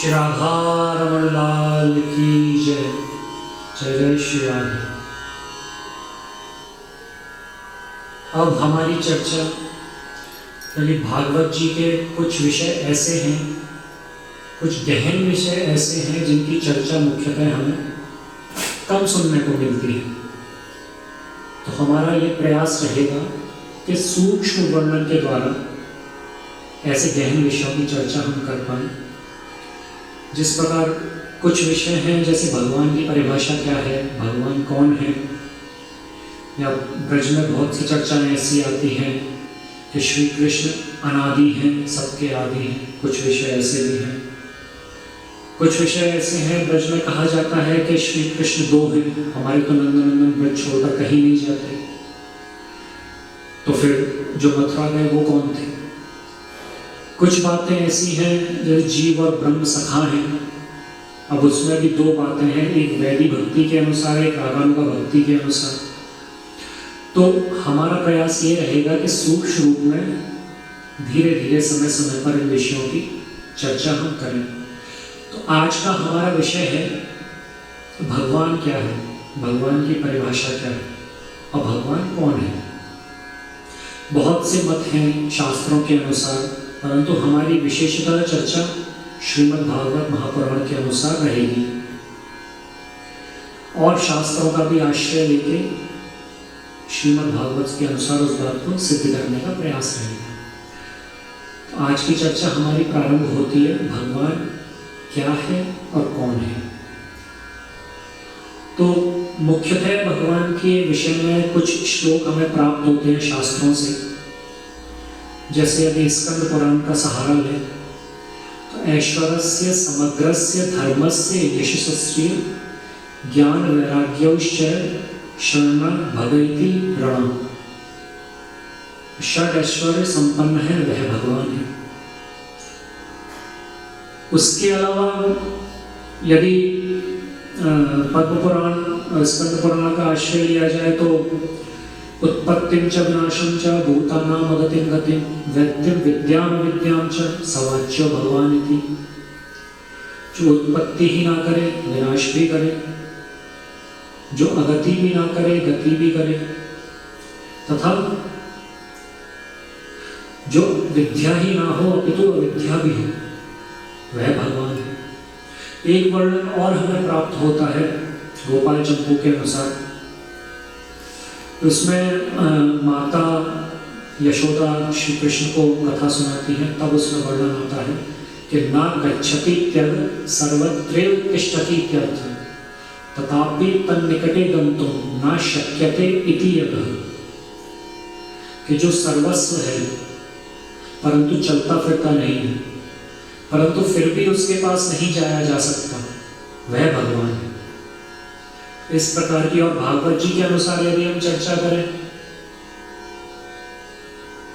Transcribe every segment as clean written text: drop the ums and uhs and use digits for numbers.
श्री राधा रमण लाल की जय। जय जय श्री राधे। अब हमारी चर्चा यानी भागवत जी के कुछ विषय ऐसे हैं, कुछ गहन विषय ऐसे हैं जिनकी चर्चा मुख्यतः हमें कम सुनने को मिलती है। तो हमारा ये प्रयास रहेगा कि सूक्ष्म वर्णन के द्वारा ऐसे गहन विषयों की चर्चा हम कर पाएं। जिस प्रकार कुछ विषय हैं जैसे भगवान की परिभाषा क्या है, भगवान कौन है, या ब्रज में बहुत सी चर्चाएं ऐसी आती हैं कि श्री कृष्ण अनादि हैं, सबके आदि हैं। कुछ विषय ऐसे भी हैं, कुछ विषय ऐसे हैं ब्रज में कहा जाता है कि श्री कृष्ण दो हैं, हमारे तो नंदनंदन ब्रज छोड़कर कहीं नहीं जाते। तो फिर जो मथुरा गए वो कौन थे? कुछ बातें ऐसी हैं जैसे जीव और ब्रह्म सखा हैं। अब उसमें भी दो बातें हैं, एक वैदिक भक्ति के अनुसार, एक रागानुगा भक्ति के अनुसार। तो हमारा प्रयास ये रहेगा कि सूक्ष्म रूप में धीरे धीरे समय समय पर इन विषयों की चर्चा हम करें। तो आज का हमारा विषय है भगवान क्या है, भगवान की परिभाषा क्या है और भगवान कौन है। बहुत से मत हैं शास्त्रों के अनुसार, परंतु हमारी विशेषतः चर्चा श्रीमद् भागवत महापुराण के अनुसार रहेगी और शास्त्रों का भी आश्रय लेके श्रीमद् भागवत के अनुसार उस बात को सिद्ध करने का प्रयास रहेगा। तो आज की चर्चा हमारी प्रारंभ होती है भगवान क्या है और कौन है। तो मुख्यतः भगवान के विषय में कुछ श्लोक हमें प्राप्त होते हैं शास्त्रों से। जैसे यदि स्कंद पुराण का सहारा लें तो ऐश्वर्यस्य समग्रस्य धर्मस्य यशस्स्य ज्ञान वैराग्यौश्च शरण भगैति रण। षड ऐश्वर्य संपन्न है वह भगवान है। उसके अलावा यदि पद्म पुराण स्कंद पुराण का आश्रय लिया जाए तो उत्पत्तिं च विनाशं च भूतानां अगतिं गतिं वैद्यं विद्यां विद्यां च सवाच्यो भगवान इति। जो उत्पत्ति ही ना करे, विनाश भी करे, जो अगति भी ना करे, गति भी करे, तथा जो विद्या ही ना हो अपितु अविद्या भी हो, वह भगवान है। एक वर्णन और हमें प्राप्त होता है गोपाल चंपू के अनुसार। उसमें माता यशोदा श्री कृष्ण को कथा सुनाती है, तब उसमें वर्णन आता है कि ना गच्छति त्यग सर्वत्रैव तिष्ठति इत्यर्थ तथापि तन्निकटे गन्तुं ना शक्यते इति यतः। कि जो सर्वस्व है परंतु चलता फिरता नहीं है, परंतु फिर भी उसके पास नहीं जाया जा सकता, वह भगवान है। इस प्रकार की और भागवत जी के अनुसार यदि हम चर्चा करें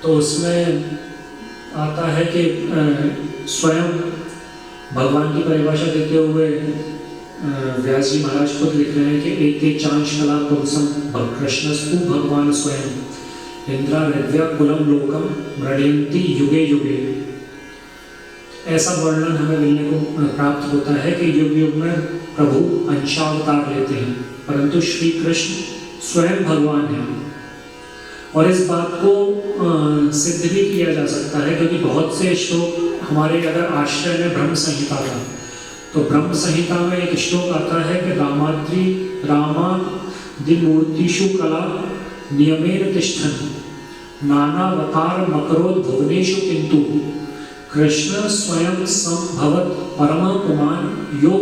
तो उसमें आता है कि स्वयं भगवान की परिभाषा देते हुए व्यास जी महाराज खुद लिख रहे हैं कि एते चांश कला पुंसम कृष्णस्तु भगवान स्वयं इंद्रा हृदया कुलम लोकम मृण्यन्ति युगे युगे। ऐसा वर्णन हमें मिलने को प्राप्त होता है कि युग युग में प्रभु अंशावतार लेते हैं, परंतु श्री कृष्ण स्वयं भगवान है। और इस बात को सिद्ध भी किया जा सकता है क्योंकि बहुत से श्लोक हमारे अगर आश्रय में ब्रह्म संहिता का, तो ब्रह्म संहिता में एक श्लोक आता है कि रामाद्रि रामादिमूर्तिषु कला नियमेन तिष्ठन् नानावतार मकरोद भुवनेषु किंतु कृष्ण स्वयं संभवत परम पुमान यो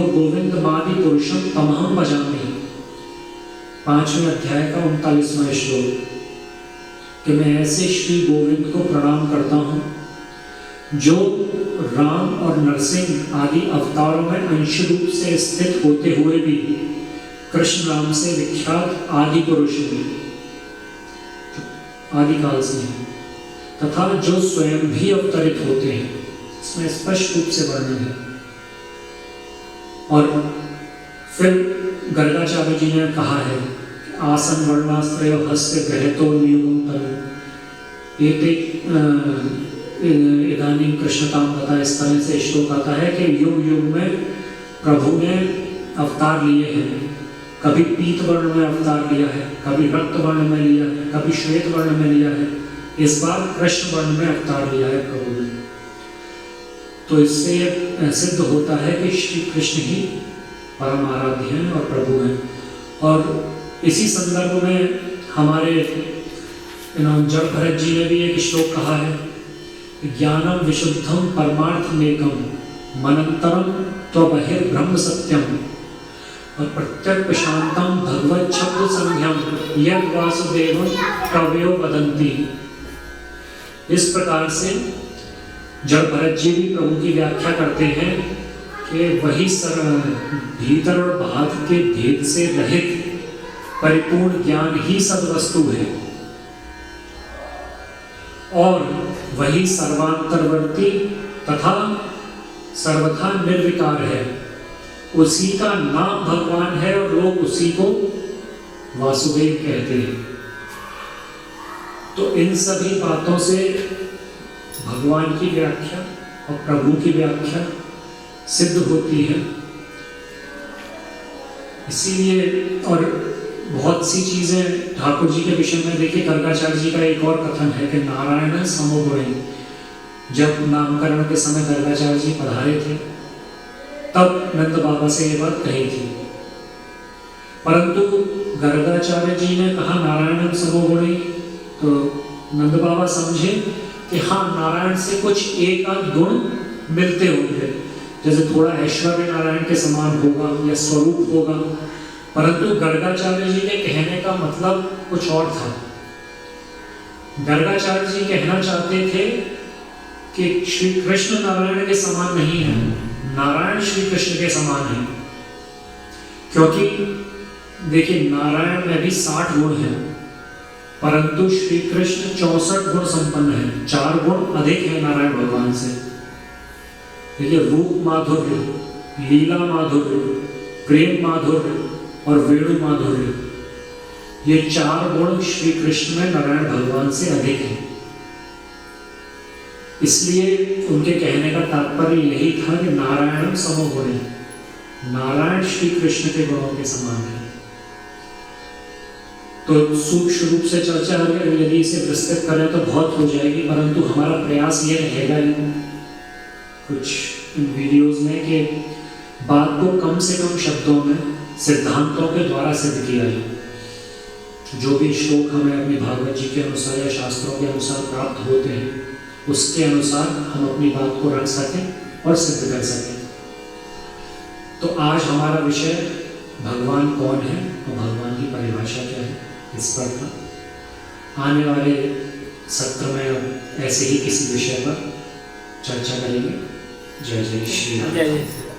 गोविंदमादि पुरुषम तमहम भजामि। 5वें अध्याय का 39वां श्लोक कि मैं ऐसे श्री गोविंद को प्रणाम करता हूँ जो राम और नरसिंह आदि अवतारों में अंश रूप से स्थित होते हुए भी कृष्ण नाम से विख्यात आदि पुरुष हैं, आदिकाल से हैं, तथा जो स्वयं भी अवतरित होते हैं। इसमें स्पष्ट रूप से वर्णन है। और फिर गर्गाचार्य जी ने कहा है आसन वर्णास्त्रय हस्त ग्रहतो नियुगम तनु एते इदानीं कृष्णतां तथा इस तरह से श्लोक आता है कि युग युग में प्रभु ने अवतार लिए हैं। कभी पीत वर्ण में अवतार लिया है, कभी रक्त वर्ण में लिया है, कभी श्वेत वर्ण में लिया है, इस बार कृष्ण वर्ण में अवतार लिया है प्रभु ने। तो इससे सिद्ध होता है कि श्री कृष्ण ही परम आराध्य हैं और प्रभु हैं। और इसी संदर्भ में हमारे जड़ भरत जी ने भी एक श्लोक कहा है, ज्ञानम विशुद्धम परमार्थमेकम मनंतरम त्वबहिर्ब्रह्म सत्यम और प्रत्यक्ष शांतम भगवत शब्द संज्ञम यद वासुदेवम कवयो वदंती। इस प्रकार से जड़ भरत जी भी प्रभु की व्याख्या करते हैं कि वही भीतर और बाहर के भेद से रहित परिपूर्ण ज्ञान ही सद्वस्तु है और वही सर्वांतरवर्ती तथा सर्वथा निर्विकार है। उसी का नाम भगवान है और लोग उसी को वासुदेव कहते हैं। तो इन सभी बातों से भगवान की व्याख्या और प्रभु की व्याख्या सिद्ध होती है। इसीलिए और बहुत सी चीजें ठाकुर जी के विषय में देखिए, गर्गाचार्य जी का एक और कथन है कि नारायण समोगुणी। जब नामकरण के समय गर्गाचार्य जी पधारे थे तब नंद बाबा से ये बात कही थी, परंतु गर्गाचार्य जी ने कहा नारायण समोगुणी, तो नंद बाबा समझे कि हाँ, नारायण से कुछ एक आध गुण मिलते होंगे, जैसे थोड़ा ऐश्वर्य नारायण के समान होगा या स्वरूप होगा, परंतु गर्गाचार्य जी के कहने का मतलब कुछ और था। गर्गाचार्य जी कहना चाहते थे कि श्री कृष्ण नारायण के समान नहीं है, नारायण श्री कृष्ण के समान है। क्योंकि देखिए, नारायण में भी 60 गुण हैं, परंतु श्री कृष्ण 64 गुण संपन्न है, 4 गुण अधिक है नारायण भगवान से। देखिए, रूप माधुर्य, लीला माधुर्य, प्रेम माधुर्य और वेणु माधुर्य, ये 4 गुण श्री कृष्ण में नारायण भगवान से अधिक है। इसलिए उनके कहने का तात्पर्य यही था कि नारायण समोगुणी, नारायण श्री कृष्ण के गुणों के समान है। तो सूक्ष्म रूप से चर्चा यदि इसे विस्तृत करें तो बहुत हो जाएगी, परंतु हमारा प्रयास ये रहेगा कुछ इन वीडियोस में कि बात को कम से कम शब्दों में सिद्धांतों के द्वारा सिद्ध किया जाए। जो भी श्लोक हमें अपनी भागवत जी के अनुसार या शास्त्रों के अनुसार प्राप्त होते हैं, उसके अनुसार हम अपनी बात को रख सकें और सिद्ध कर सकें। तो आज हमारा विषय भगवान कौन है और भगवान की परिभाषा क्या है, इस पर था। आने वाले सत्र में ऐसे ही किसी विषय पर चर्चा करेंगे। जय जय श्री राम।